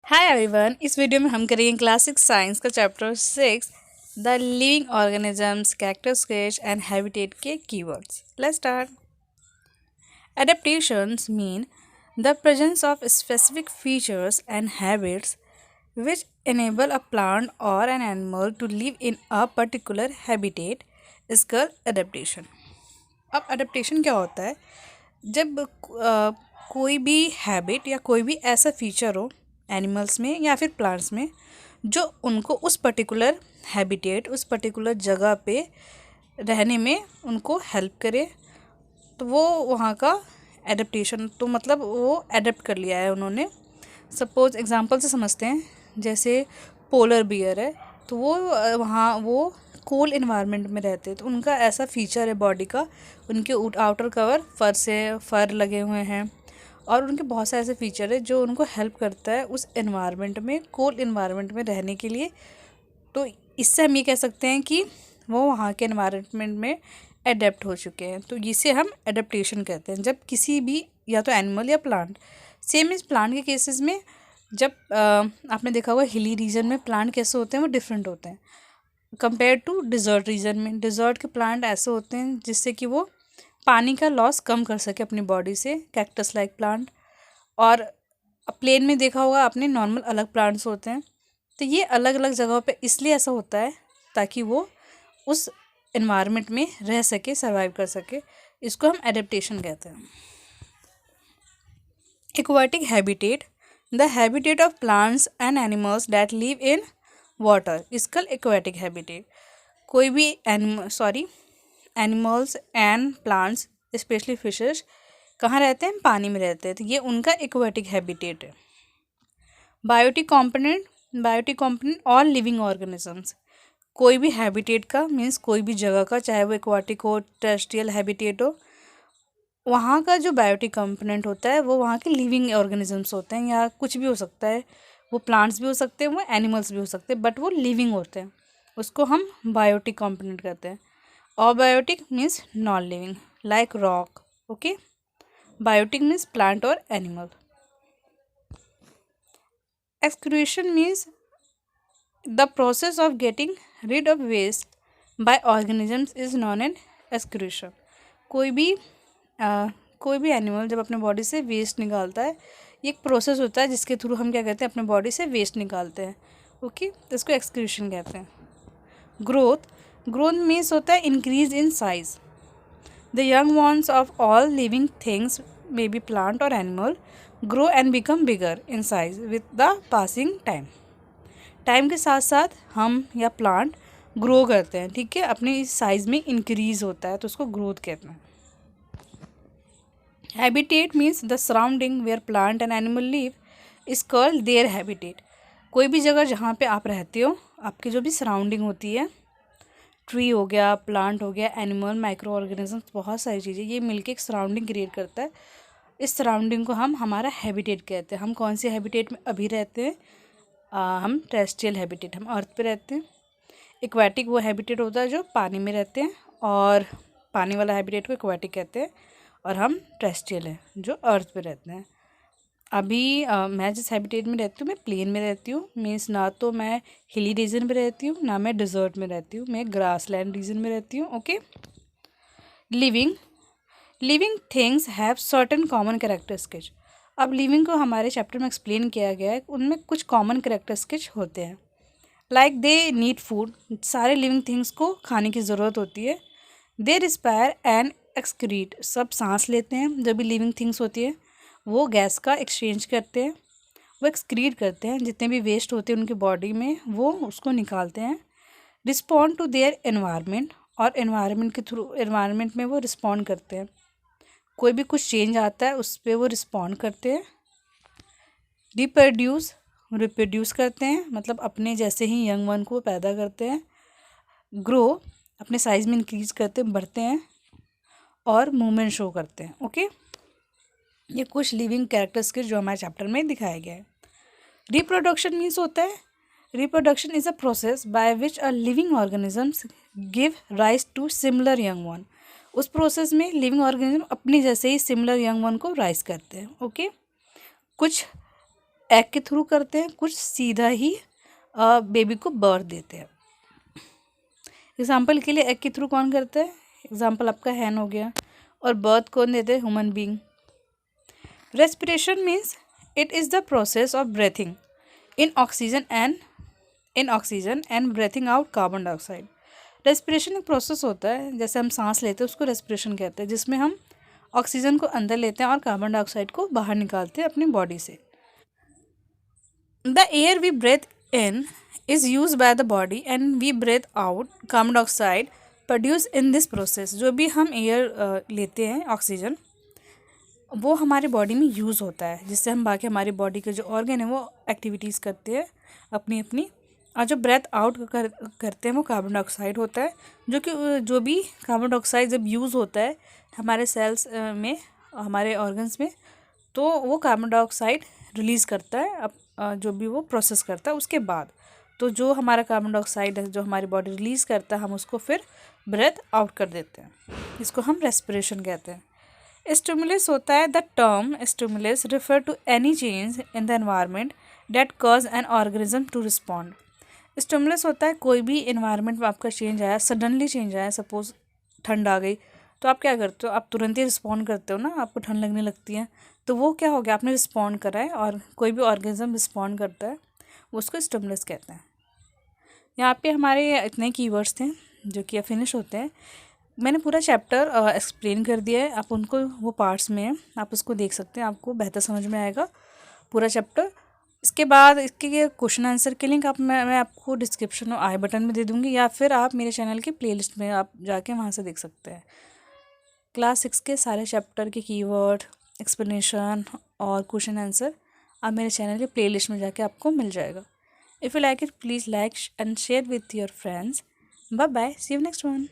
Hi everyone. इस video में हम करेंगे क्लासिक साइंस का chapter 6 the living organisms character sketch and habitat के keywords. Let's start. Adaptations mean the presence of specific features and habits which enable a plant or an animal to live in a particular habitat is called adaptation। अब adaptation क्या होता है? जब कोई भी habit या कोई भी ऐसा फीचर हो एनिमल्स में या फिर प्लांट्स में जो उनको उस पर्टिकुलर हैबिटेट उस पर्टिकुलर जगह पे रहने में उनको हेल्प करे, तो वो वहाँ का एडेप्टेशन, तो मतलब वो एडेप्ट कर लिया है उन्होंने। सपोज एग्जांपल से समझते हैं, जैसे पोलर बियर है तो वो वहाँ वो कूल इन्वायरमेंट में रहते हैं, तो उनका ऐसा फीचर है बॉडी का, उनके आउटर कवर फर लगे हुए हैं और उनके बहुत सारे ऐसे फीचर है जो उनको हेल्प करता है उस इन्वायरमेंट में, कूल इन्वायरमेंट में रहने के लिए। तो इससे हम ये कह सकते हैं कि वो वहाँ के इन्वायरमेंट में एडेप्ट हो चुके हैं, तो इसे हम एडेप्टेशन कहते हैं। जब किसी भी या तो एनिमल या प्लांट, सेम इस प्लांट के केसेस में, जब आपने देखा होगा हिली रीजन में प्लांट कैसे होते हैं, वो डिफरेंट होते हैं कंपेयर टू डिज़र्ट रीजन में। डिज़र्ट के प्लांट ऐसे होते हैं जिससे कि वो पानी का लॉस कम कर सके अपनी बॉडी से, कैक्टस लाइक प्लांट। और प्लेन में देखा होगा आपने नॉर्मल अलग प्लांट्स होते हैं। तो ये अलग अलग जगहों पे इसलिए ऐसा होता है ताकि वो उस इन्वायरमेंट में रह सके, सर्वाइव कर सके। इसको हम एडेप्टेशन कहते हैं। Aquatic habitat, the habitat of plants and animals that live in water is called aquatic habitat. कोई भी animals and plants specially fishes कहाँ रहते हैं? पानी में रहते हैं, तो ये उनका एक्वाटिक हैबिटेट है। बायोटिक कंपोनेंट और लिविंग ऑर्गेनिजम्स, कोई भी हैबिटेट का मीन्स कोई भी जगह का, चाहे वो एक्वाटिक हो, टेरेस्ट्रियल हैबिटेट हो, वहाँ का जो बायोटिक कंपोनेंट होता है वो वहाँ के लिविंग ऑर्गेनिजम्स होते हैं, या कुछ भी हो सकता है, वो प्लांट्स भी हो सकते हैं, वो एनिमल्स भी हो सकते हैं, बट वो लिविंग होते हैं, उसको हम बायोटिक कंपोनेंट कहते हैं। और biotic means non living like rock. Okay, biotic means plant और animal. Excretion means the process of getting rid of waste by organisms is known as excretion। कोई भी कोई भी एनिमल जब अपने बॉडी से वेस्ट निकालता है, ये एक प्रोसेस होता है जिसके थ्रू हम क्या कहते हैं, अपने बॉडी से वेस्ट निकालते हैं। ओके, तो इसको एक्सक्रीशन कहते हैं। ग्रोथ मीन्स होता है increase in size. The young ones of all living things may be plant और animal grow and become bigger in size with the passing time. Time के साथ साथ हम या प्लांट ग्रो करते हैं, ठीक है, अपने साइज़ में इंक्रीज होता है, तो उसको ग्रोथ कहते हैं। Habitat means the surrounding where plant and animal live is called their habitat. कोई भी जगह जहाँ पे आप रहते हो, आपकी जो भी सराउंडिंग होती है, ट्री हो गया, प्लांट हो गया, एनिमल, माइक्रो ऑर्गेनिजम्स, बहुत सारी चीज़ें, ये मिलके एक सराउंडिंग क्रिएट करता है। इस सराउंडिंग को हम हमारा हैबिटेट कहते हैं। हम कौन सी हैबिटेट में अभी रहते हैं? हम टेरेस्ट्रियल हैबिटेट, हम अर्थ पे रहते हैं। एक्वाटिक वो हैबिटेट होता है जो पानी में रहते हैं, और पानी वाला हैबिटेट को एक्वाटिक कहते हैं, और हम टेरेस्ट्रियल हैं जो अर्थ पे रहते हैं। अभी मैं जिस हैबिटेट में रहती हूँ, मैं प्लेन में रहती हूँ, मीन्स ना तो मैं हिली रीजन में रहती हूँ, ना मैं डिज़र्ट में रहती हूँ, मैं ग्रासलैंड रीजन में रहती हूँ। Okay, living things have certain common characteristics. अब लिविंग को हमारे चैप्टर में एक्सप्लेन किया गया है, उनमें कुछ कॉमन कैरेक्टरिस्टिक्स होते हैं। लाइक दे नीड फूड, सारे लिविंग थिंग्स को खाने की ज़रूरत होती है। दे रिस्पायर एंड एक्सक्रीट, सब सांस लेते हैं, जो भी लिविंग थिंग्स होती है वो गैस का एक्सचेंज करते हैं, वो एक्सक्रीट करते हैं, जितने भी वेस्ट होते हैं उनकी बॉडी में वो उसको निकालते हैं। रिस्पॉन्ड टू देयर एनवायरनमेंट, और एनवायरनमेंट में वो रिस्पॉन्ड करते हैं, कोई भी कुछ चेंज आता है उस पर वो रिस्पॉन्ड करते हैं। रिप्रोड्यूस करते हैं, मतलब अपने जैसे ही यंग वन को पैदा करते हैं। ग्रो, अपने साइज़ में इंक्रीज करते हैं, बढ़ते हैं, और मूवमेंट शो करते हैं। ओके, ये कुछ लिविंग कैरेक्टरिस्टिक्स जो हमारे चैप्टर में दिखाया गया है। रिप्रोडक्शन मीन्स होता है, reproduction is a process by which a living organisms give rise to similar young one. उस प्रोसेस में लिविंग ऑर्गेनिज्म अपने जैसे ही सिमिलर यंग वन को राइज करते हैं। ओके, कुछ एग के थ्रू करते हैं, कुछ सीधा ही बेबी को बर्थ देते हैं। एग्जाम्पल के लिए एग के थ्रू कौन करता है, एग्जाम्पल आपका हैन हो गया, और बर्थ कौन देते हैं, human being. Respiration means it is the process of breathing in oxygen and breathing out carbon dioxide. Respiration एक प्रोसेस होता है, जैसे हम सांस लेते हैं उसको रेस्पिरेशन कहते हैं, जिसमें हम ऑक्सीजन को अंदर लेते हैं और कार्बन डाइऑक्साइड को बाहर निकालते हैं अपनी बॉडी से। The air we breathe in is use by the body and we breathe out carbon dioxide produce in this process. जो भी हम एयर लेते हैं ऑक्सीजन, वो हमारे बॉडी में यूज़ होता है, जिससे हम बाकी हमारी बॉडी के जो ऑर्गन है वो एक्टिविटीज़ करते हैं अपनी अपनी। और जो ब्रेथ आउट करते हैं वो कार्बन डाइऑक्साइड होता है, जो भी कार्बन डाइऑक्साइड जब यूज़ होता है हमारे सेल्स में, हमारे ऑर्गन्स में, तो वो कार्बन डाइऑक्साइड रिलीज़ करता है जो भी वो प्रोसेस करता है उसके बाद। तो जो हमारा कार्बन डाइऑक्साइड है जो हमारी बॉडी रिलीज़ करता है, हम उसको फिर ब्रेथ आउट कर देते हैं। इसको हम रेस्पिरेशन कहते हैं। स्टिमुलस होता है, the term stimulus refer to any change in the environment that cause an organism to respond. Stimulus होता है कोई भी इन्वायरमेंट में आपका चेंज आया, सडनली चेंज आया, सपोज ठंड आ गई, तो आप क्या करते हो, आप तुरंत ही रिस्पॉन्ड करते हो ना, आपको ठंड लगने लगती है, तो वो क्या हो गया, आपने रिस्पॉन्ड करा है। और कोई भी ऑर्गेनिज्म रिस्पॉन्ड करता है वो उसको स्टिमुलस कहते हैं। यहाँ पे हमारे इतने कीवर्ड्स थे जो कि अब फिनिश होते हैं। मैंने पूरा चैप्टर एक्सप्लेन कर दिया है, आप उनको वो पार्ट्स में हैं, आप उसको देख सकते हैं, आपको बेहतर समझ में आएगा पूरा चैप्टर। इसके बाद इसके क्वेश्चन आंसर के लिंक मैं आपको डिस्क्रिप्शन और आई बटन में दे दूँगी, या फिर आप मेरे चैनल की प्लेलिस्ट में आप जाके वहाँ से देख सकते हैं। क्लास 6 के सारे चैप्टर के कीवर्ड, एक्सप्लेनेशन और क्वेश्चन आंसर आप मेरे चैनल की प्लेलिस्ट में जाके आपको मिल जाएगा। If you like it, please like and share with your friends. Bye bye, see you next one.